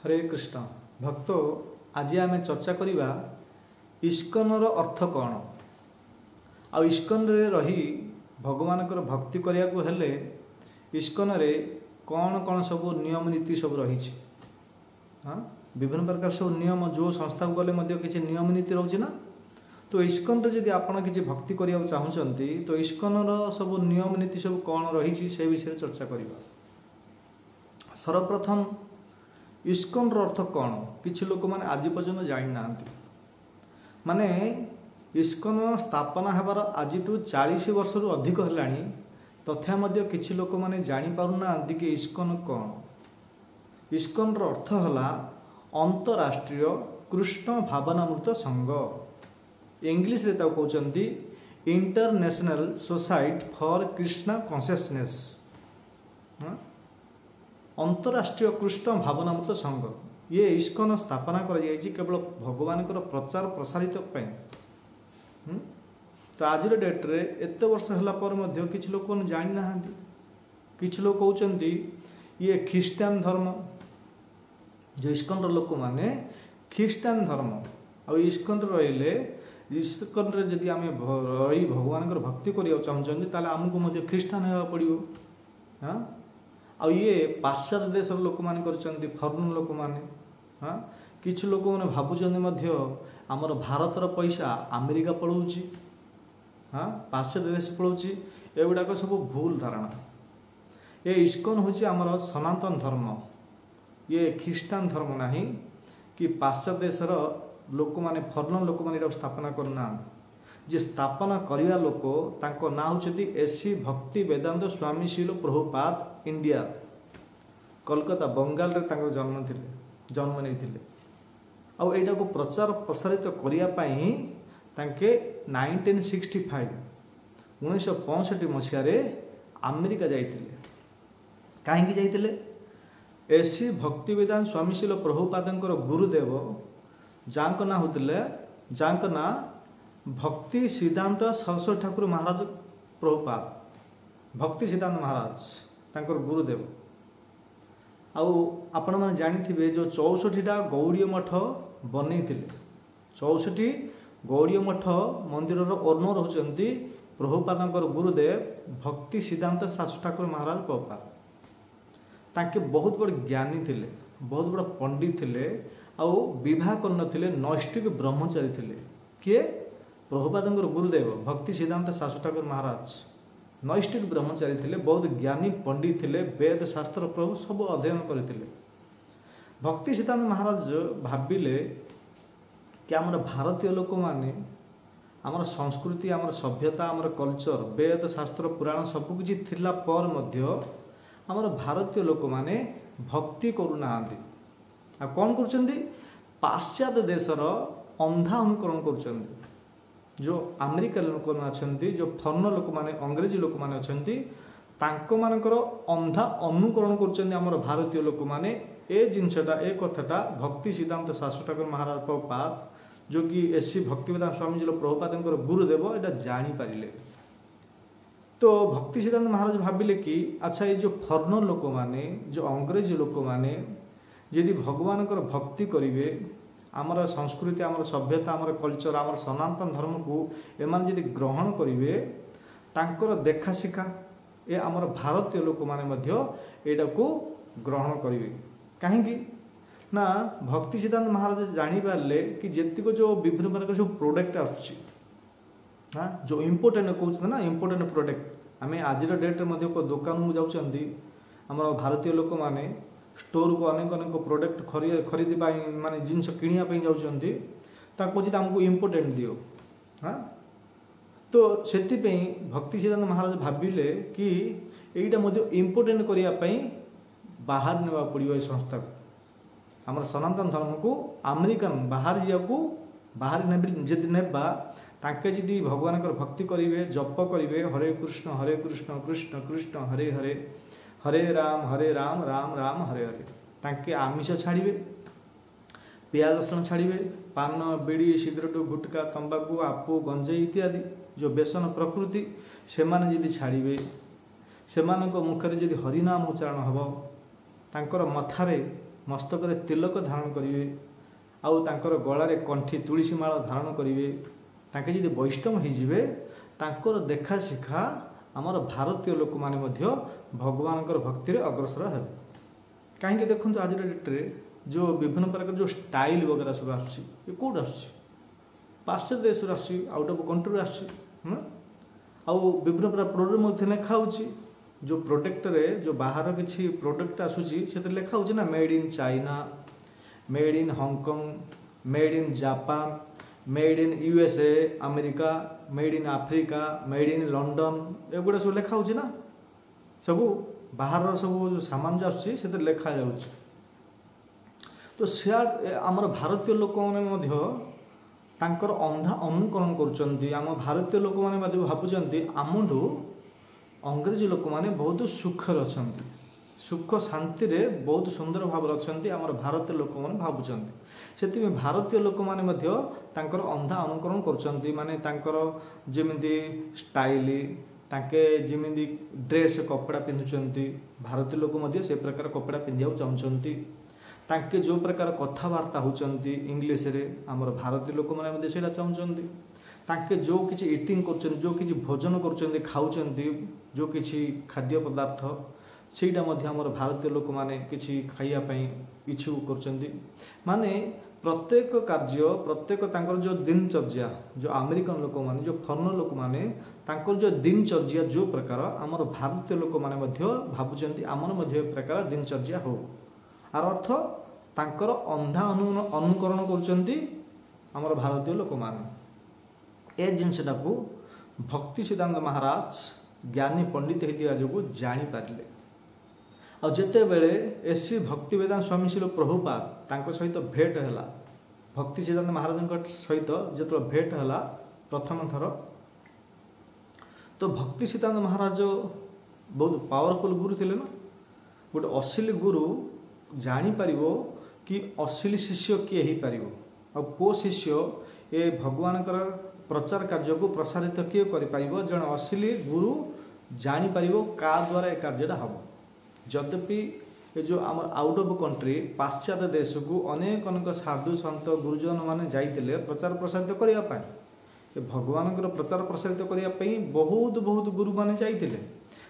हरे कृष्ण भक्त आज आम चर्चा करवा इस्कनर अर्थ कौन आ इस्कन रे रही भगवान भक्ति करने को हेले इस्कन रे कौन कौन सब नियम नीति सब रही हाँ विभिन्न प्रकार सब नियम जो संस्था को गले किसी नियम नीति रोचे ना तो इस्कन रे आप किसी भक्ति करने चाहते तो इस्कन सब नियम नीति सब कौन रही से विषय चर्चा करवा। सर्वप्रथम इस्कन अर्थ कौन किसी लोक मैंने आज पर्यटन जानी ना माने इस्कन स्थापना होबार आज 40 वर्ष रु अधिक है तथा किसी लोक मैंने जापारूना कि इस्कन कौन। इस्कन अर्थ है अंतरराष्ट्रीय कृष्ण भावनामृत संघ इंग्लिश रे कहते international society for Krishna consciousness अंतरराष्ट्रीय कृष्ण भावनामृत संघ ये इस्कन स्थापना कर केवल भगवान प्रचार प्रसारित तो आज डेट रे एत वर्ष है किसी लोक जानी ना किसी लोग कहते ये ख्रीस्टान धर्म जो इस्कन लोक मैंने ख्रीस्टान धर्म आ इस्कन रहिले इस्कन जदि आम रही भगवान भक्ति करने चाहते आमको ख्रीस्टान होगा पड़ो हाँ आ ये पाश्चात्य देश लोक मैंने फॉरेन लोक मैंने हाँ किसी लोक मैंने भावुं आमर भारतर पैसा अमेरिका पलाऊँ हाँ पाश्चात्य देश पलाऊँ एगुड़ाक सब भूल धारणा। ये इस्कन हूँ आमर सनातन धर्म ये ख्रीस्टान धर्म ना कि पाश्चात्य देशर लोक मैंने फॉरेन लोक मैंने स्थापना करना जे स्थापना करने लोक तांको ना होचती एसी भक्ति वेदांत स्वामी शील प्रभुपाद इंडिया कोलकाता बंगाल रे तांको जन्म नहीं आईटा को प्रचार प्रसारित करने तांके 1965 मसीह अमेरिका जाइतिले कहीं जाइतिले एसी भक्ति वेदांत स्वामी शील प्रभुपाद गुरुदेव जांको ना होतिले जांको ना भक्ति सिद्धांत सरस्वती ठाकुर महाराज प्रभुपाद भक्ति सिद्धांत महाराज तांकर गुरुदेव आपण मैंने जानी जो 64टा गौड़ीय मठ बन 64 गौड़ीय मठ मंदिर ओनर होती प्रभुपाद गुरुदेव भक्ति सिद्धांत सरस्वती ठाकुर महाराज प्रभुपाद तांके बहुत बड़ ज्ञानी थे बहुत बड़ पंडित थे आवाह कर नैष्ठिक ब्रह्मचारी थे किए प्रभुपाद गुरुदेव भक्ति सिद्धांत सरस्वती ठाकुर महाराज नैष्ठिक ब्रह्मचारी थे बहुत ज्ञानी पंडित थे वेद शास्त्र प्रभु सब अध्ययन करते भक्ति सिद्धांत महाराज भाविले कि आमर भारतीय लोक माने आमर संस्कृति आमर सभ्यता आमर कल्चर वेद शास्त्र पुराण सबकि थिला पर मध्य आमर भारतीय लोक माने भक्ति करूना कौन कर पाश्चात्य देशर अंधा अनुकरण कर जो अमेरिका लोक अच्छा जो फॉरेन लोक मैंने अंग्रेजी लोक मैंने अच्छा मानकर अंधा अनुकरण कर भारतीय लोक मैंने ए जिनसटा ए कथाटा भक्ति सिद्धांत सरस्वती ठाकुर महाराज प्रभुपाद जो कि एसी भक्ति वेदांत स्वामी जी प्रभुपाद गुरुदेव यहाँ जानी पारे तो भक्ति सिद्धांत महाराज भाविले कि अच्छा ये जो फॉरेन लोक मैंने जो अंग्रेजी लोक मैंने यदि भगवान भक्ति करेंगे आमर संस्कृति आमर सभ्यता आमर कल्चर आमर सनातन धर्म को एमान यदि ग्रहण करेंगे तांकर देखा शिखा ए आमर भारतीय लोक मैंने यहाँ को ग्रहण करेंगे कहीं ना भक्ति सिद्धांत महाराज जानीपारे कि जीतक जो विभिन्न प्रकार जो प्रोडक्ट हाँ जो इम्पोर्टेंट कहते ना इम्पोर्टेंट प्रोडक्ट आम आज डेट में दुकान को जाऊँगी आम भारतीय लोक मैंने स्टोर को अनेक अनेक प्रोडक्ट खरीद माने जिनस किणापी जाऊँगी कहे आमको इम्पोर्टेंट दियो हाँ तो से भक्ति सिद्धांत महाराज भाविले कि यहीटा इम्पोर्टेंट करने बाहर नेवा पड़ो संस्था को आम सनातन धर्म को अमेरिकन बाहर जाकू बाहर जदि नेबा तांके जदि भगवान भक्ति करेंगे जप करेंगे हरे कृष्ण कृष्ण कृष्ण हरे हरे हरे राम राम राम हरे हरे तांके आमिष छाड़े पियाज रसुण छाड़े पान बीड़ी सिगरेट गुटका तंबाकू आपू गंजेई इत्यादि जो व्यसन प्रकृति से माने छाड़े से मुखर जदि हरिनाम उच्चारण हम तांकर मथारे ମସ୍ତକରେ ତିଲକ ଧାରଣ କରିବେ ଆଉ ତାଙ୍କର ଗଳାରେ କଣ୍ଠି ତୁଳସୀ ମାଳ ଧାରଣ କରିବେ, ତାଙ୍କେ ଯଦି ବୈଷ୍ଣବ ହେଇଯିବେ ତାଙ୍କର ଦେଖା ଶିଖା ଆମର ଭାରତୀୟ ଲୋକମାନେ ମଧ୍ୟ ଭଗବାନଙ୍କର ଭକ୍ତିରେ ଅଗ୍ରସର ହେବେ। କାହିଁକି ଦେଖନ୍ତୁ ଆଜିର ଡେଟ୍ରେ ଯେଉଁ ବିଭିନ୍ନ ପ୍ରକାର ଯେଉଁ ଷ୍ଟାଇଲ ବଗେରା ସବୁ ଆସୁଛି, ଏ କେଉଁଠୁ ଆସୁଛି? ପାଶ୍ଚାତ୍ୟ ଦେଶରୁ ଆସୁଛି, ଆଉଟ୍ ଅଫ୍ କଣ୍ଟ୍ରିରୁ ଆସୁଛି। ଆଉ ବିଭିନ୍ନ ପ୍ରକାର ପ୍ରୋଡକ୍ଟ ମଧ୍ୟ ଲେଖା ହେଉଛି, ଯେଉଁ ପ୍ରୋଡକ୍ଟରେ ଯେଉଁ ବାହାର କିଛି ପ୍ରୋଡକ୍ଟ ଆସୁଛି ସେଥିରେ ଲେଖା ହେଉଛି ନା made in China, made in Hong Kong, made in Japan, made in USA America, made in Africa, made in London, ଏଗୁଡ଼ା ସବୁ ଲେଖା ହେଉଛି ନା। ସବୁ ବାହାରର ସବୁ ଯେଉଁ ସାମାନ ଯେଉଁ ଆସୁଛି ସେଥିରେ ଲେଖାଯାଉଛି। ତ ଆମର ଭାରତୀୟ ଲୋକମାନେ ମଧ୍ୟ ତାଙ୍କର ଅନ୍ଧା ଅନୁକରଣ କରୁଛନ୍ତି। ଆମ ଭାରତୀୟ ଲୋକମାନେ ମଧ୍ୟ ଭାବୁଛନ୍ତି ଆମଠୁ ଅଂଗ୍ରେଜୀ ଲୋକମାନେ ବହୁତ ସୁଖରେ ଅଛନ୍ତି, ସୁଖ ଶାନ୍ତିରେ ବହୁତ ସୁନ୍ଦର ଭାବରେ ଅଛନ୍ତି ଆମର ଭାରତୀୟ ଲୋକମାନେ ଭାବୁଛନ୍ତି। ସେଥିପାଇଁ ଭାରତୀୟ ଲୋକମାନେ ମଧ୍ୟ ତାଙ୍କର ଅନ୍ଧା ଅନୁକରଣ କରୁଛନ୍ତି। ମାନେ ତାଙ୍କର ଯେମିତି ଷ୍ଟାଇଲ, ତାଙ୍କେ ଯେମିତି ଡ୍ରେସ୍ କପଡ଼ା ପିନ୍ଧୁଛନ୍ତି, ଭାରତୀୟ ଲୋକ ମଧ୍ୟ ସେ ପ୍ରକାର କପଡ଼ା ପିନ୍ଧିବାକୁ ଚାହୁଁଛନ୍ତି। ତାଙ୍କେ ଯେଉଁ ପ୍ରକାର କଥାବାର୍ତ୍ତା ହେଉଛନ୍ତି ଇଂଲିଶରେ, ଆମର ଭାରତୀୟ ଲୋକମାନେ ମଧ୍ୟ ସେଇଟା ଚାହୁଁଛନ୍ତି। ତାଙ୍କେ ଯେଉଁ କିଛି ଇଟିଂ କରୁଛନ୍ତି, ଯେଉଁ କିଛି ଭୋଜନ କରୁଛନ୍ତି, ଖାଉଛନ୍ତି, ଯେଉଁ କିଛି ଖାଦ୍ୟ ପଦାର୍ଥ, ସେଇଟା ମଧ୍ୟ ଆମର ଭାରତୀୟ ଲୋକମାନେ କିଛି ଖାଇବା ପାଇଁ ଇଚ୍ଛୁକ କରୁଛନ୍ତି। ମାନେ ପ୍ରତ୍ୟେକ କାର୍ଯ୍ୟ, ପ୍ରତ୍ୟେକ ତାଙ୍କର ଯେଉଁ ଦିନଚର୍ଯ୍ୟା, ଯେଉଁ ଆମେରିକାନ ଲୋକମାନେ, ଯେଉଁ ଫରେନର ଲୋକମାନେ ତାଙ୍କର ଯେଉଁ ଦିନଚର୍ଯ୍ୟା ଯେଉଁ ପ୍ରକାର, ଆମର ଭାରତୀୟ ଲୋକମାନେ ମଧ୍ୟ ଭାବୁଛନ୍ତି ଆମର ମଧ୍ୟ ଏ ପ୍ରକାର ଦିନଚର୍ଯ୍ୟା ହେଉ। ଆର ଅର୍ଥ ତାଙ୍କର ଅନ୍ଧା ଅନୁକରଣ କରୁଛନ୍ତି ଆମର ଭାରତୀୟ ଲୋକମାନେ। ଏ ଜିନିଷଟାକୁ ଭକ୍ତି ସିଦ୍ଧାନ୍ତ ମହାରାଜ ଜ୍ଞାନୀ ପଣ୍ଡିତ ହେଇଥିବା ଯୋଗୁଁ ଜାଣିପାରିଲେ। ଆଉ ଯେତେବେଳେ ଏସି ଭକ୍ତି ବେଦାନ୍ତ ସ୍ୱାମୀ ଶିଳ ପ୍ରଭୁପାଦ ତାଙ୍କ ସହିତ ଭେଟ ହେଲା, ଭକ୍ତି ସିଦ୍ଧାନ୍ତ ମହାରାଜଙ୍କ ସହିତ ଯେତେବେଳେ ଭେଟ ହେଲା ପ୍ରଥମ ଥର, ତ ଭକ୍ତି ସିଦ୍ଧାନ୍ତ ମହାରାଜ ବହୁତ ପାୱାରଫୁଲ ଗୁରୁ ଥିଲେ ନା। ଗୋଟେ ଅସଲି ଗୁରୁ ଜାଣିପାରିବ କି ଅସଲି ଶିଷ୍ୟ କିଏ ହେଇପାରିବ, ଆଉ କେଉଁ ଶିଷ୍ୟ ଏ ଭଗବାନଙ୍କର ପ୍ରଚାର କାର୍ଯ୍ୟକୁ ପ୍ରସାରିତ କିଏ କରିପାରିବ। ଜଣେ ଅସଲି ଗୁରୁ ଜାଣିପାରିବ କାହା ଦ୍ୱାରା ଏ କାର୍ଯ୍ୟଟା ହେବ। ଯଦ୍ୟପି ଏ ଯେଉଁ ଆମର ଆଉଟ୍ ଅଫ୍ କଣ୍ଟ୍ରି ପାଶ୍ଚାତ୍ୟ ଦେଶକୁ ଅନେକ ଅନେକ ସାଧୁ ସନ୍ଥ ଗୁରୁଜନ ମାନେ ଯାଇଥିଲେ ପ୍ରଚାର ପ୍ରସାରିତ କରିବା ପାଇଁ, ଏ ଭଗବାନଙ୍କର ପ୍ରଚାର ପ୍ରସାରିତ କରିବା ପାଇଁ ବହୁତ ବହୁତ ଗୁରୁମାନେ ଯାଇଥିଲେ,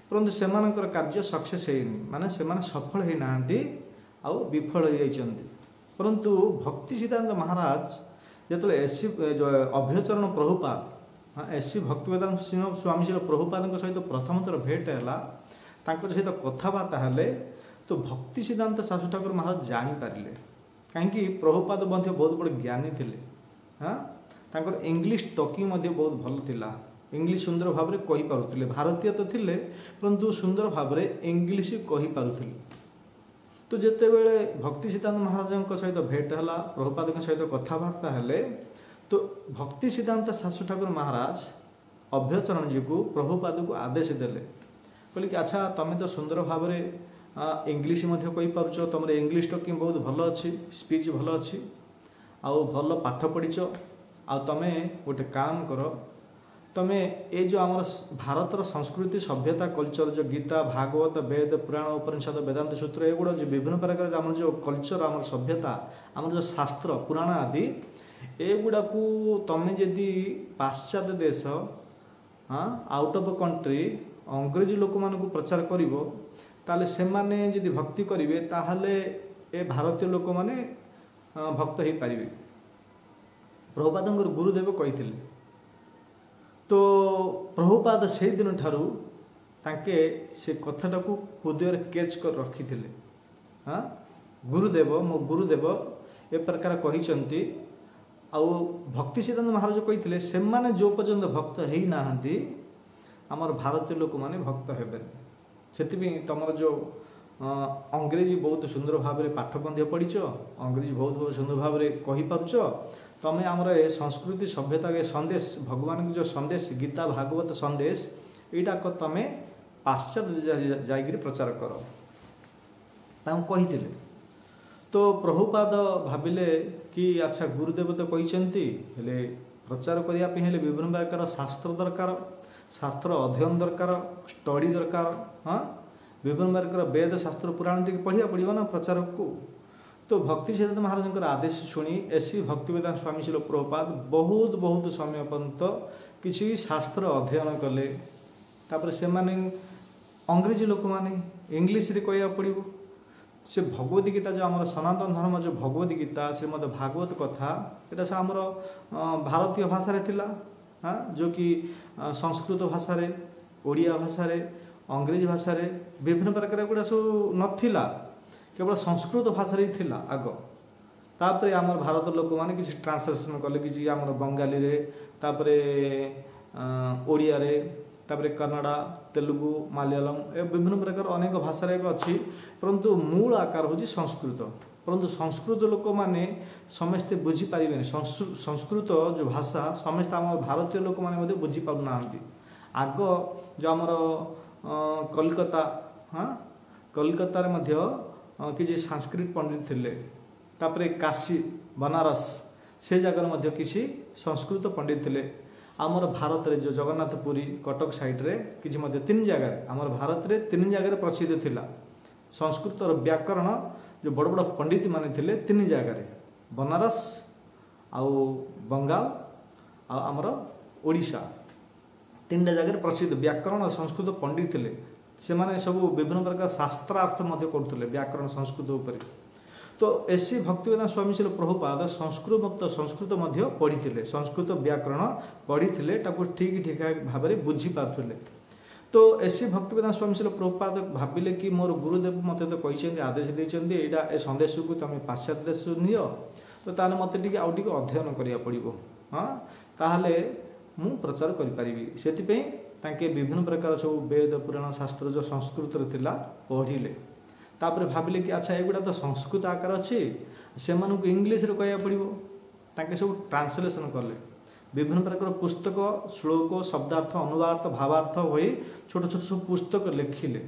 ପରନ୍ତୁ ସେମାନଙ୍କର କାର୍ଯ୍ୟ ସକ୍ସେସ୍ ହେଇନି, ମାନେ ସେମାନେ ସଫଳ ହେଇନାହାନ୍ତି, ଆଉ ବିଫଳ ହୋଇଯାଇଛନ୍ତି। ପରନ୍ତୁ ଭକ୍ତି ସିଦ୍ଧାନ୍ତ ମହାରାଜ ଯେତେବେଳେ ଏସି ଅଭୟଚରଣ ପ୍ରଭୁପାଦ, ଏସି ଭକ୍ତି ବେଦାନ୍ତ ସ୍ୱାମୀ ଶିଳ ପ୍ରଭୁପାଦଙ୍କ ସହିତ ପ୍ରଥମ ଥର ଭେଟ ହେଲା, ତାଙ୍କ ସହିତ କଥାବାର୍ତ୍ତା ହେଲେ, ତ ଭକ୍ତି ସିଦ୍ଧାନ୍ତ ଶାଶୁ ଠାକୁର ମହାରାଜ ଜାଣିପାରିଲେ। କାହିଁକି ପ୍ରଭୁପାଦ ମଧ୍ୟ ବହୁତ ବଡ଼ ଜ୍ଞାନୀ ଥିଲେ। ତାଙ୍କର ଇଂଲିଶ ଟକିଂ ମଧ୍ୟ ବହୁତ ଭଲ ଥିଲା, ଇଂଲିଶ ସୁନ୍ଦର ଭାବରେ କହିପାରୁଥିଲେ। ଭାରତୀୟ ତ ଥିଲେ ପରନ୍ତୁ ସୁନ୍ଦର ଭାବରେ ଇଂଲିଶ କହିପାରୁଥିଲେ। ତ ଯେତେବେଳେ ଭକ୍ତି ସିଦ୍ଧାନ୍ତ ମହାରାଜଙ୍କ ସହିତ ଭେଟ ହେଲା, ପ୍ରଭୁପାଦଙ୍କ ସହିତ କଥାବାର୍ତ୍ତା ହେଲେ, ତ ଭକ୍ତି ସିଦ୍ଧାନ୍ତ ଶାଶୁ ଠାକୁର ମହାରାଜ ଅଭୟଚରଣଜୀକୁ ପ୍ରଭୁପାଦକୁ ଆଦେଶ ଦେଲେ, କହିଲେ କି ଆଚ୍ଛା ତୁମେ ତ ସୁନ୍ଦର ଭାବରେ ଇଂଲିଶ ମଧ୍ୟ କହିପାରୁଛ, ତୁମର ଇଂଲିଶ ଟକିଂ ବହୁତ ଭଲ ଅଛି, ସ୍ପିଚ୍ ଭଲ ଅଛି, ଆଉ ଭଲ ପାଠ ପଢ଼ିଛ, ଆଉ ତୁମେ ଗୋଟେ କାମ କର, ତୁମେ ଏ ଯେଉଁ ଆମର ଭାରତର ସଂସ୍କୃତି ସଭ୍ୟତା କଲଚର, ଯେଉଁ ଗୀତା ଭାଗବତ ବେଦ ପୁରାଣ ଉପନିଷଦ ବେଦାନ୍ତ ସୂତ୍ର, ଏଗୁଡ଼ା ଯେଉଁ ବିଭିନ୍ନ ପ୍ରକାର ଆମର ଯେଉଁ କଲଚର, ଆମର ସଭ୍ୟତା, ଆମର ଯେଉଁ ଶାସ୍ତ୍ର ପୁରାଣ ଆଦି, ଏଗୁଡ଼ାକୁ ତୁମେ ଯଦି ପାଶ୍ଚାତ୍ୟ ଦେଶ ଆଉଟ୍ ଅଫ୍ କଣ୍ଟ୍ରି ଅଂଗ୍ରେଜୀ ଲୋକମାନଙ୍କୁ ପ୍ରଚାର କରିବ, ତାହେଲେ ସେମାନେ ଯଦି ଭକ୍ତି କରିବେ ତାହେଲେ ଏ ଭାରତୀୟ ଲୋକମାନେ ଭକ୍ତ ହେଇପାରିବେ। ପ୍ରଭୁପାଦଙ୍କର ଗୁରୁଦେବ କହିଥିଲେ। ତ ପ୍ରଭୁପାଦ ସେଇଦିନ ଠାରୁ ତାଙ୍କେ ସେ କଥାଟାକୁ ହୃଦୟରେ କ୍ୟାଚ୍ କରି ରଖିଥିଲେ। ଗୁରୁଦେବ, ମୋ ଗୁରୁଦେବ ଏ ପ୍ରକାର କହିଛନ୍ତି, ଆଉ ଭକ୍ତି ସିଦ୍ଧାନ୍ତ ମହାରାଜ କହିଥିଲେ ସେମାନେ ଯେଉଁ ପର୍ଯ୍ୟନ୍ତ ଭକ୍ତ ହେଇନାହାନ୍ତି ଆମର ଭାରତୀୟ ଲୋକମାନେ ଭକ୍ତ ହେବେନି। ସେଥିପାଇଁ ତୁମର ଯେଉଁ ଅଂଗ୍ରେଜୀ ବହୁତ ସୁନ୍ଦର ଭାବରେ ପାଠ ମଧ୍ୟ ପଢ଼ିଛ, ଅଂଗ୍ରେଜୀ ବହୁତ ସୁନ୍ଦର ଭାବରେ କହିପାରୁଛ, ତୁମେ ଆମର ଏ ସଂସ୍କୃତି ସଭ୍ୟତା ଏ ସନ୍ଦେଶ, ଭଗବାନଙ୍କ ଯେଉଁ ସନ୍ଦେଶ ଗୀତା ଭାଗବତ ସନ୍ଦେଶ, ଏଇଟାକୁ ତୁମେ ପାଶ୍ଚାତ୍ୟ ଯାଇକରି ପ୍ରଚାର କର, ତାଙ୍କୁ କହିଥିଲେ। ତ ପ୍ରଭୁପାଦ ଭାବିଲେ କି ଆଚ୍ଛା ଗୁରୁଦେବ ତ କହିଛନ୍ତି, ହେଲେ ପ୍ରଚାର କରିବା ପାଇଁ ହେଲେ ବିଭିନ୍ନ ପ୍ରକାର ଶାସ୍ତ୍ର ଦରକାର, ଶାସ୍ତ୍ର ଅଧ୍ୟୟନ ଦରକାର, ଷ୍ଟଡି ଦରକାର, ବିଭିନ୍ନ ପ୍ରକାର ବେଦ ଶାସ୍ତ୍ର ପୁରାଣ ଟିକେ ପଢ଼ିବାକୁ ପଡ଼ିବ ନା ପ୍ରଚାରକୁ। तो भक्ति सिद्धांत महाराज आदेश शुणी एसी भक्तिवेदांत स्वामी शिल प्रभुपाद बहुत बहुत समय पर्यंत किसी शास्त्र अध्ययन कले तापर से माने अंग्रेजी लोक मैंने इंग्लीश रे कहया पड़ो से भगवद गीता जो आम सनातन धर्म जो भगवद गीता श्रीमद भागवत कथा यहाँ से आमर भारतीय भाषा थिला हाँ जो कि संस्कृत भाषा रे ओडिया भाषा रे अंग्रेजी भाषा रे विभिन्न प्रकार गुड़ा सब नथिला केवल संस्कृत भाषा रे थिला आग तापरे आमर भारत लोक मैंने किसी ट्रांसलेशन कले कि आमर बंगाली रे तापरे ओडिया रे तापरे कन्नड़ा तेलुगु मलयालम ए विभिन्न प्रकार अनेक भाषा रे अच्छी परंतु मूल आकार हूँ संस्कृत परंतु संस्कृत लोक मैंने समस्ते बुझी पारे संस्कृत जो भाषा समस्त आम भारतीय लोक मैंने बुझी पाना आग जो आमर कलकत्ता हाँ कलकत्ता किसी संस्कृत पंडित थिले तापरे काशी बनारस से जगह किसी संस्कृत पंडित थिले आमर भारत रे जो जगन्नाथपुरी कटक साइड रे किसी तीन जगह आमर भारत रे तीन जगह प्रसिद्ध थिला संस्कृत व्याकरण जो बड़ बड़ पंडित माने थिले तीन जगह बनारस आउ बंगाल आमर ओडिशा तीन जगह प्रसिद्ध व्याकरण और संस्कृत पंडित थिले से माने सब विभिन्न प्रकार शास्त्रार्थ करते व्याकरण संस्कृत उपर तो एसी भक्तिवेदांत स्वामी शिल प्रभुपाद संस्कृत पढ़ी थे संस्कृत व्याकरण पढ़ी थे ठीक ठीक भाव में बुझी पारे तो एसी भक्तिवेदांत स्वामी शिल प्रभुपाद भाविले कि मोर गुरुदेव मत तो कहते आदेश देते यहाँ ए संदेश को तुम पाश्चात्य देश नियो तो ताले मत टे आउ टे अध्ययन करिया पड़िबो हाँ ताहले मु प्रचार करि से विभिन्न प्रकार सब वेद पुराण शास्त्र जो संस्कृत थिला पढ़िले तापर भाविले कि अच्छा एगुड़ा तो संस्कृत आकार अच्छी से इंग्लीश रे कहया पड़ो ताके सब ट्रांसलेशन कले विभिन्न प्रकार पुस्तक श्लोक शब्दार्थ अनुवार्थ भावार्थ हो छोट छोट सब पुस्तक लिखिले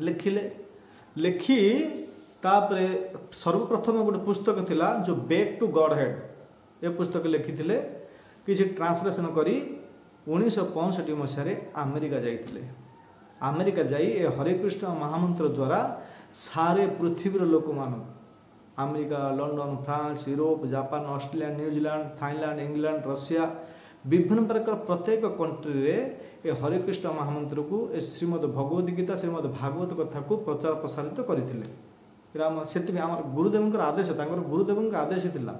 लिखिले लिखि तापरे सर्वप्रथम गोटे पुस्तक थिला जो बैक टू गॉड हेड ये पुस्तक लिखिथिले किसी ट्रांसलेशन करी 1965 मसीह अमेरिका जाइथिले अमेरिका जाई ए हरे कृष्ण महामंत्र द्वारा सारे पृथ्वीर लोक मान America London France Europe Japan Australia New Zealand Thailand England Russia विभिन्न प्रकार प्रत्येक कंट्री रे ए हरे कृष्ण महामंत्र को ए श्रीमद भगवद गीता श्रीमद भागवत कथा को प्रचार प्रसारित करते से गुरुदेव आदेश गुरुदेव आदेश थिला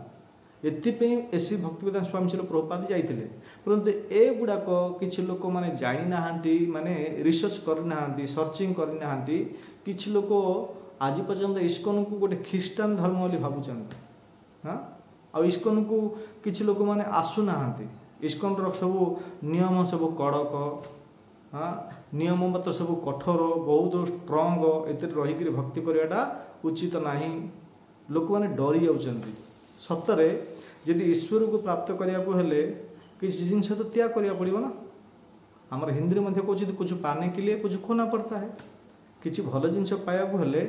एथिपे एसी भक्तिवेदांत स्वामी शिल प्रभुपाद जाइथिले परंतु ए गुड़ाक किछि लोक माने जानि नाहांती माने रिसर्च करना नाहांती सर्चिंग करना नाहांती किछि लोक आज पर्यंत इस्कन को गोटे ख्रीस्टान धर्म बोली भाबुचंती हाँ आ इस्कन को किछि लोक माने आसु नाहांती इस्कन रो सब नियम सब कड़क हाँ नियम मत सब कठोर बहुत स्ट्रंग एते रही भक्ति करवाटा उचित नाही लोक माने डरी जाउचंती सतरे यदि ईश्वर को प्राप्त करने को हेले किसी जिनस तो त्याग करने पड़ो ना आमर हिंदी में कहते कुछ पाने के लिए कुछ खोना पड़ता है किसी भल जिनस पाया हेले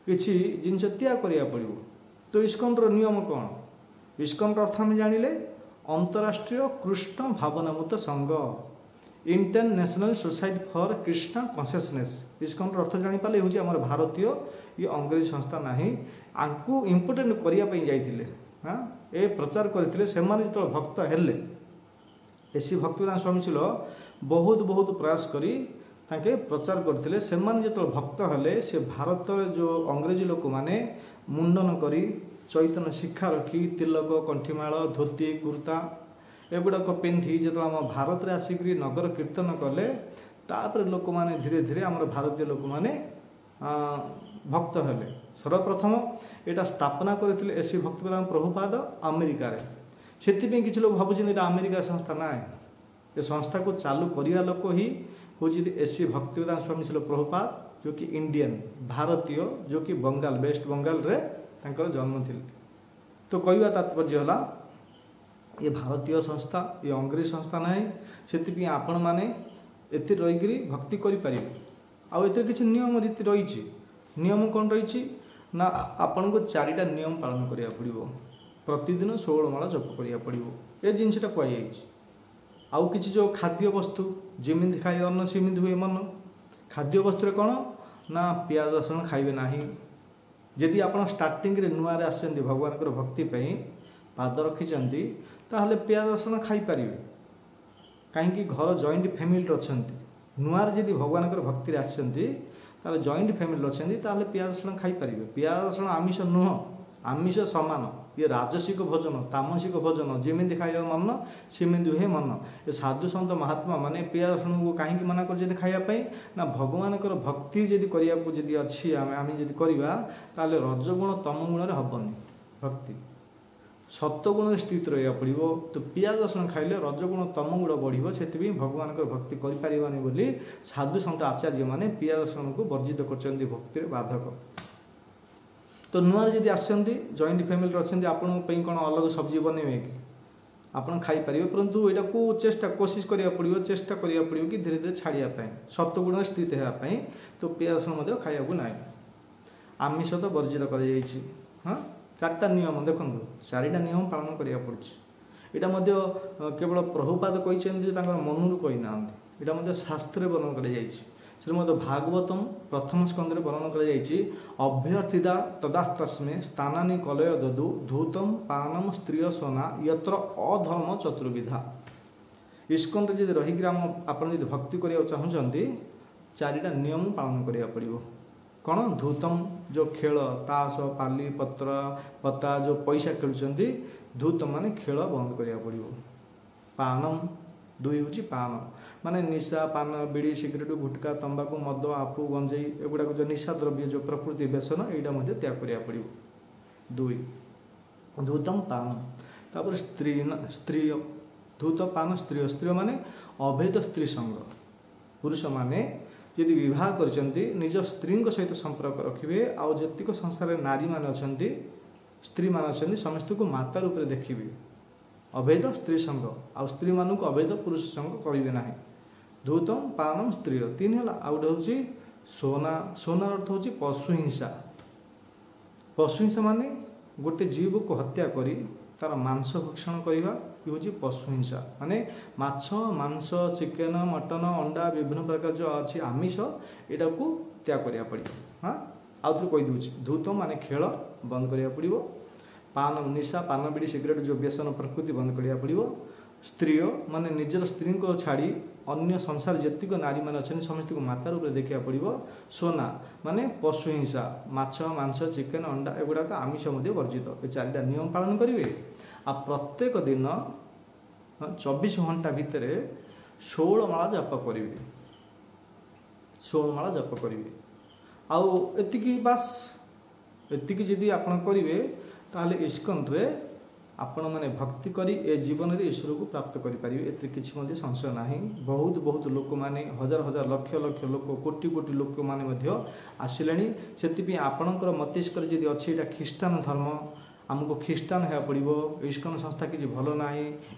किसी जिनस त्याग करने पड़ो तो इस्कन नियम कौन इस्कन अर्थ आम जानिले अंतरराष्ट्रीय कृष्ण भावनामूत संघ international society for Krishna consciousness ISKCON अर्थ जापारे हूँ आम भारतीय ये अंग्रेजी संस्था नहीं आंकु इम्पोर्टेंट करने जाइए हाँ ए प्रचार करते जो भक्त हेले एसी भक्तिवेदांत स्वामी शिल बहुत बहुत प्रयास करी ताके प्रचार करते जो भक्त हेले से भारत जो अंग्रेजी लोक माने मुंडन करी चैतन्य शिक्षा रखी तिलक कंठीमाल धोती कुर्ता एगुड़ाक पिंधि जो आम भारत में आसिक नगर कीर्तन कले तापर लोक माने धीरे धीरे आम भारतीय लोक माने भक्त हेले सर्वप्रथम यहाँ स्थापना करते एसी भक्तिवेदांत प्रभुपाद अमेरिका रे से किसी लोग भावुँ ये अमेरिका संस्था ना ये संस्था को चालू करने लोक ही हूँ एसी भक्तिवेदांत स्वामी शिल प्रभुपाद जो कि इंडियन भारतीय जो कि बंगाल वेस्ट बंगाल रे तांकर जन्म थे तो कहवा तात्पर्य है ये भारतीय संस्था ये अंग्रेजी संस्था ना से आपण मैंने एति रही भक्ति करें आउ किसी नियम रीति रही नियम कौन रही ना आपण को चारिटा नियम पालन करिया पड़िबो प्रतिदिन 16 माला जप करिया पड़िबो ए जिनसटा कहै आउ किछि जो खाद्य वस्तु जेमिति खाइ अन्न सेमिति हुए मन खाद्य वस्तु रे कोन ना प्याज रसुण खाइबे नाही जदि आप स्टार्टिंग नुआरे आसछन्ती भगवान भक्ति पाद रखिंट ताहले प्याज रसुण खाई पारिबे कहीं घर जॉइंट फैमिली अच्छा नुआर जदि भगवान भक्ति आसछन्ती ताहले जॉइंट फैमिली अच्छा ताहले प्याज रसुण खाई पारिबे। प्याज रसुण आमिष नुह, आमिष समान, ये राजसिक भोजन तामसिक भोजन जमी खाଇବା मन सेमती हुए मन। ये साधु सन्त महात्मा माने प्याज रसुण को कहीं मना कर खायापी ना भगवान भक्ति जदि करने अच्छी आम जदि करवा ताहले रजगुण तम गुण हेनी भक्ति सत्वगुण स्थित रहा पड़ो। तो पियाज रसुण खाइले रजगुण तम गुण बढ़ो से भगवान भक्ति करें बोली साधु सन्त आचार्य मैंने पियाज रसुण को वर्जित कर भक्ति बाधक। तो नुआ जदि आसछन्ती जॉइंट फैमिली अच्छे आपण कौन अलग सब्जी बनइबे कि आप खाईपारे परंतु यहाँ को चेष्टा कोशिश करा पड़ो चेष्टा करा पड़ो कि धीरे धीरे छाड़ापी सत्वगुण स्थित होगापी। तो पियाज रसुण खाइबा ना आमिष तो वर्जित कर हाँ 4टा नियम देखो 4टा नियम पालन करा पड़े। यहाँ केवल प्रभुपाद कहते मनू कहीना यहाँ शास्त्र वर्णन कर श्रीमद भागवतम प्रथम स्कंद वर्णन कर अभ्यर्थिता तदा तस्मे स्थानानि कलय ददु धूतम पानम स्त्रिय सोना यत्र अधर्म चतुर्विधा। इस्कन जब रहीकि आप भक्ति करने चाहते 4टा नियम पालन करा पड़ो। कौन धूतम जो खेल ताश पाली पत्र पत्ता जो पैसा खेलुंट धूत माने खेल बंद करा पड़ो। पानम 2 हूँ पान माने निशा पान बीड़ी सिगरेट गुटखा तंबाकू मद आपु गंजेई एगुड़ाक जो निशा द्रव्य जो प्रकृति व्यसन यहाँ त्याग करा पड़ो। 2 धूतम पान तापर स्त्री स्त्री धूत पान स्त्री स्त्री माने अवैध स्त्री संग पुरुष माने यदि विवाह करचंती निज स्त्री सहित संपर्क रखिए आउ जतिक संसार नारी मान अच्छा स्त्री मान अच्छा समस्त को माता रूप में देखिए अवैध स्त्री संग आ स्त्री मान को अवैध पुरुष संग करेंगे ना। धूतम पानम स्त्री 3 है आ गए हूँ सोना सोना अर्थ हूँ पशु हिंसा। पशु हिंसा माने गोटे जीव को हत्या करी तार मांस भक्षण करवा हूँ पशु हिंसा माने माछ मांस चिकेन मटन अंडा विभिन्न प्रकार जो अच्छी आमिष यहाँ को त्याग करा पड़ो। हाँ आउ थे कहीदे धूत माने खेल बंद करा पड़ो। पान निशा पान बीड़ी सिगरेट जो व्यसन प्रकृति बंद करा पड़ो। स्त्री माने निजर स्त्री को छाड़ी अन्य संसार जीक नारी मान अच्छा समस्त को माता रूप में देखा पड़ो। सोना माने पशु हिंसा माछ मांस चिकेन अंडा एगुड़ाक आमिष वर्जित। ये 4टा नियम पालन करेंगे। आ प्रत्येक दिन 24 घंटा भितर 16 माला जप करेंगे 16 माला जप करेंगे आउ एतिकी बास एतिकी जदि आप करेंगे ताहले इस्कन रे आपण मैंने भक्ति करी ए जीवन रे ईश्वर को प्राप्त करें एत किसी संशय ना। बहुत बहुत लोक मैंने हजार हजार लक्ष लक्ष लोक कोटि कोटि लोक मैंने आसिले से आपणकर मस्तिष्क जदि अच्छी ख्रीष्टान धर्म आमको ख्रीष्टान होगा पड़ो इस्कन संस्था किसी भल ना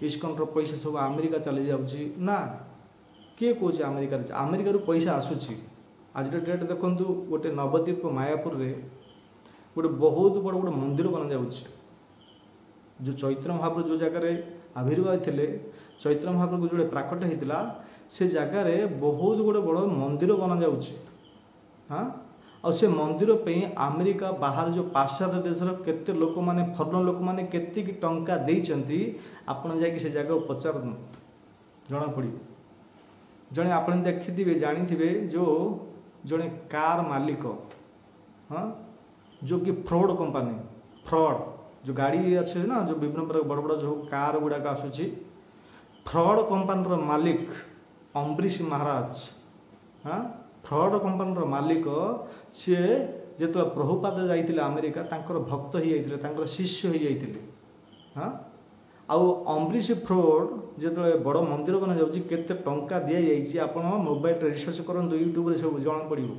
इस्कन पैसा सब अमेरिका चली जाऊँगी ना किए कौच अमेरिका पैसा आसूसी आज डेट देखूँ गोटे नवद्वीप मायापुर रे गोटे बहुत बड़ गोटे मंदिर बना जाऊँगी जो चैत्र महाप्रभु जो जगार आविर्भाव थे चैत्र महाप्रभु जो प्राकट होता से जगार बहुत गोटे बड़ मंदिर बना जाऊँगी। हाँ और से मंदिर पे अमेरिका बाहर जो पाश्चात्य देशर केते लोक माने फॉरेन लोक माने केते की टंका देइचंती आपण जाके से जगह पचार जना पड़ी जने आपण देखिथिबे जानिथिबे जो जने कार मालिक हाँ जो कि फ्रॉड कंपनी फ्रॉड जो गाड़ी अच्छे ना जो विभिन्न प्रकार बड़ बड़ जो कार गुड़ाक आसूची फ्रॉड कंपनी मालिक अम्बरीश महाराज। हाँ फ्रॉड कंपनी मालिक सी जो प्रभुपाद जाइए अमेरिका तांकर भक्त ही जाइए शिष्य ही जाइए। हाँ आउ अम्बरीश फ्रॉड जो बड़ मंदिर बना जाऊँगी केते टंका दि जाइए आप मोबाइल रिसर्च करूँ यूट्यूब रे सब जना पड़ो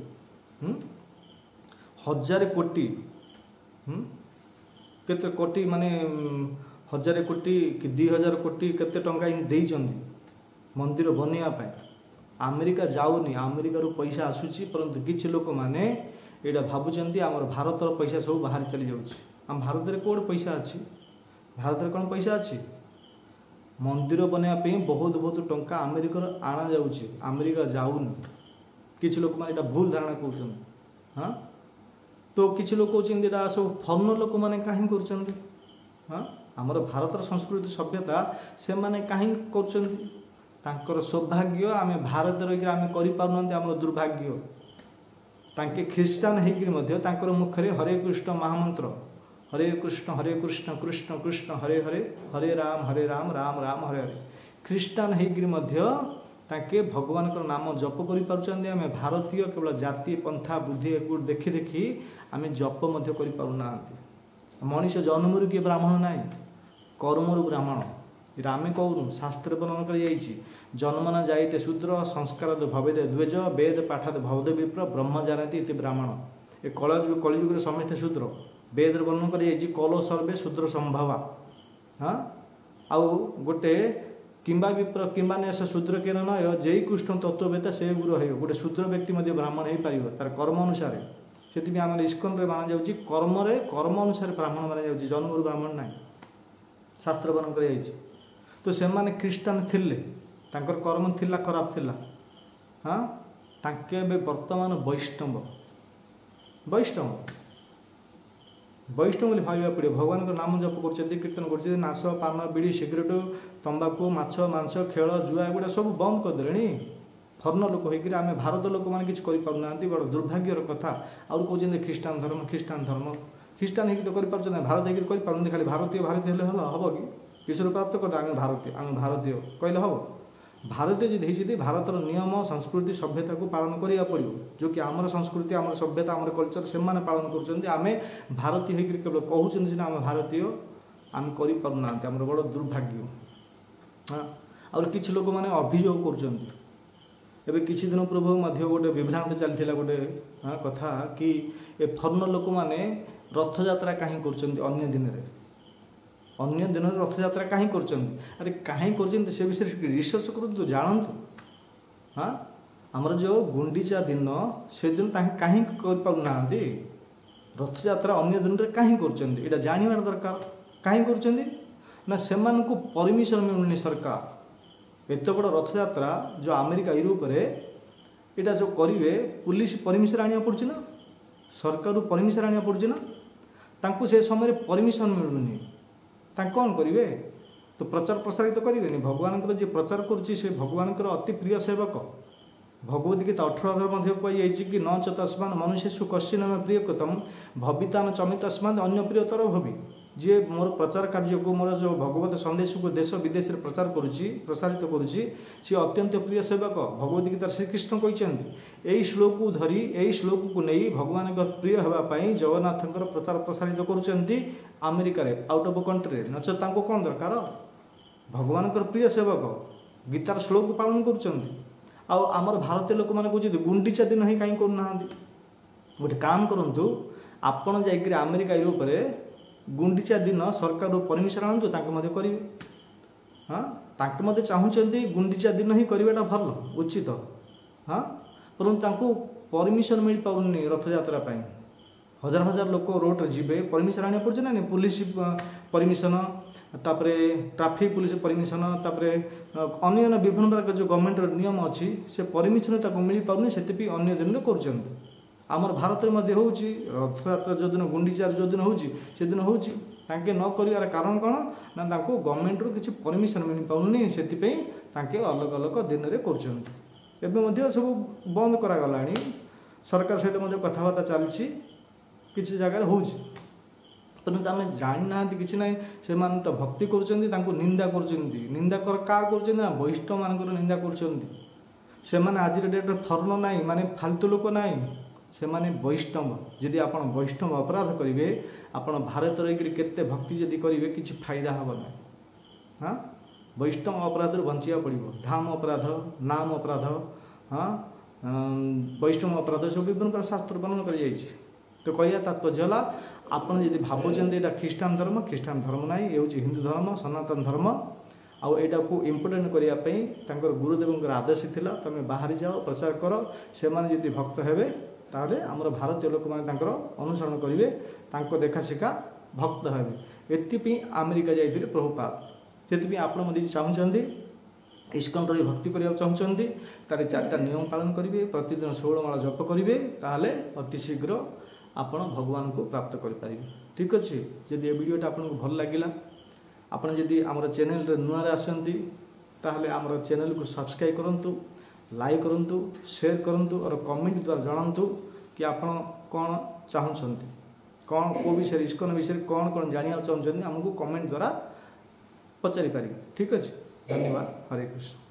1000 कोटी केते कोटी माने 1000 कोटी कि 2000 कोटी केते टंका देइचंदी मंदिर बनवाई अमेरिका जाऊनी अमेरिका पैसा आसूची परंतु किछि लोक माने एटा भाबुचंती आमर भारतर पैसा सब बाहर चली जाउची। आम भारत रे कोड पैसा अछि भारत रे कोन पैसा अछि मंदिर बनवा पे बहुत बहुत टंका अमेरिका आना जाउची अमेरिका जाऊनी किछि लोक माने एटा भूल धारणा करछन। हाँ तो किसी लोग कहते हैं सब फॉरेन लोक मैंने कहीं कर हाँ आमर भारतर संस्कृति सभ्यता से मैंने कहीं कर सौभाग्य आम भारत रही आम कर दुर्भाग्य तांके ख्रीष्टान होकर मुखरे हरे कृष्ण महामंत्र हरे कृष्ण कृष्ण कृष्ण हरे हरे हरे राम राम राम हरे हरे ख्रीष्टान होकर भगवान नाम जप कर आम भारतीय केवल जाति पंथा बुद्धि को देखी देखी आम जप करना मनीष जन्मरू किए ब्राह्मण ना कर्मरु ब्राह्मण ये आम कहूँ शास्त्र वर्णन कर जन्म न जाइते शूद्र संस्कार भवेद द्वेज वेद पाठाद भवद विप्र ब्रह्म जानती इति ब्राह्मण ये कलिजुग समस्ते शूद्र वेद वर्णन कर कलो सर्वे शूद्र संभवा हाँ आउ गोटे किंबा विप्र किंबा ने शूद्र के नय जय कृष्ण तत्ववेता से गुरु हो गोटे शूद्र व्यक्ति ब्राह्मण हो पार तार कर्म अनुसार से आम इस्कन माना जा कर्म अनुसार ब्राह्मण माना जा जन्म ब्राह्मण ना शास्त्र वर्णन कर तो से माने ख्रीष्टान थिले तांकर कर्म थिला खराब थिला हाँ तांके वर्तमान वैष्णव वैष्णव वैष्णव भाव पड़े भगवान नाम जप कर कीर्तन कर नाश पान बीड़ी सिगरेट तंबाकू माछ मांस खेल जुआ एगुड़ा सब बंद करदे फॉरेन लोक होकर आम भारत लोक मैंने किसी कर बड़ दुर्भाग्यर कथा आउ कहते ख्रीष्टान धर्म ख्रीष्टान हो तो कर भारत होकर खाली भारतीय भारतीय हम कि ईश्वर प्राप्त कर आम भारतीय कहले हम भारतीय जब भारतर नियम संस्कृति सभ्यता को पालन करा पड़ो जो कि आमर संस्कृति आम सभ्यता आम कल्चर से पालन करें भारतीय होकर केवल कहते आम भारतीय आम करम बड़ दुर्भाग्य हाँ और किसी लोक मैंने अभियोग कर किसी दिन पूर्व गोटे विभ्रांत चलता गोटे हाँ कथा कि फॉरेन लोक मैंने रथयात्रा कहीं अन्य दिन अन्य दिन रथयात्रा कहीं अरे कहीं कर से विषय रिसर्च करूँ जानतु हाँ आमर जो गुंडीचा दिन से दिन कहीं करना रथयात्रा अन्य दिन में कहीं कर जानवर दरकार कहीं कर परमिशन मिलूनी सरकार एत बड़ रथयात्रा जो अमेरिका यूरोप यहाँ जो करेंगे पुलिस परमिशन आने पड़े ना सरकार परमिशन आने पड़े ना तांको से समय परमिशन मिलूनी कौन करेंगे तो प्रचार प्रसारित तो करेंगे भगवान जी प्रचार कर भगवान अति प्रिय सेवक भगवद गीता 18 कही कि न च तस्मान मनुष्यु कश्चिन प्रियतम भवितान चमितस्मान अन्य प्रियतर भवि जी मोर प्रचार कार्य को मोर जो भगवत संदेश को देश विदेश में प्रचार करुच्ची प्रसारित करुच्ची सी अत्यंत प्रिय सेवक भगवद गीता श्रीकृष्ण कहते यही श्लोक को धरी यही श्लोक को नहीं भगवान प्रिय होगापाई जगन्नाथ प्रचार प्रसारित करुँच अमेरिका आउट ऑफ कंट्री नच कौन दरकार भगवान प्रिय सेवक गीतार श्लोक पालन कर भारतीय लोक मैंने कहते गुंडीचा दिन ही कहीं करना गोटे काम करूँ आपण जाकर अमेरिका यूरोप गुंडीचा दिन सरकार परमिशन आनतु करेंगे हाँ चाहते गुंडीचा दिन ही करवाटा भल उचित हाँ परंतु परमिशन मिल पाऊनी रथयात्रा हजार हजार लोक रोड जीवे परमिशन आने पड़े ना पुलिस परमिशन तापर ट्रैफिक पुलिस परमिशन तापर अन्य विभिन्न प्रकार जो गवर्नमेंट नियम अच्छी से परमिशन मिल पाऊनी से अन्य दिन कर आमर भारत में रथयात्रा जो दिन गुंडीचार जो दिन से दिन हो न कर कारण कौन ना गवर्नमेंट रू किसी परमिशन मिल पाऊनी से अलग अलग दिन में कर सब बंद करागला सरकार सहित कथबार्ता चलती किसी जगह हो परंतु आम जानी ना कि ना से तो भक्ति कर निंदा निंदा क्या कर वैष्णव मान निंदा कर आज डेट फॉरेन ना माने फालतू लोक ना से माने वैष्णव जदि आप वैष्णव अपराध करेंगे आपण भारत रही केते भक्ति जदि करेंगे किसी फायदा हम ना हाँ वैष्णव अपराध बचा पड़ो धाम अपराध नाम अपराध हाँ वैष्णव अपराध सब विभिन्न प्रकार शास्त्र वर्णन कर तो कहया तात्पर्य है आपड़ जब भावुंट यहाँ ख्रीष्टान धर्म ना ये हिंदू धर्म सनातन धर्म आउ यहाँ को इम्पोर्टेंट करने गुरुदेव आदेश था तुम बाहरी जाओ प्रचार कर से जब भक्त हे ताहले आमर भारतीय लोक मैंने अनुसरण करेंगे देखा शिखा भक्त हे एति अमेरिका जाइए प्रभुपाद से आप चाहते इस्कन रही भक्ति करने चाहते तार 4टा नियम पालन करेंगे प्रतिदिन 16 माला जप करेंगे ताहले अति शीघ्र आपण भगवान को प्राप्त करें। ठीक अच्छे जदि ये वीडियोटा आपको भल लगे आप जदि आम चैनल नुआ आसती ताहले आमर चैनल को सब्सक्राइब करूँ, लाइक करूँ, शेयर करूँ और कमेंट द्वारा जनातु कि आपण कौन चाहते कौन को विषय इस्कन विषय कौन कौन जाना चाहते आमको कमेंट द्वारा पचारि पारे। ठीक अच्छे धन्यवाद। हरे कृष्ण।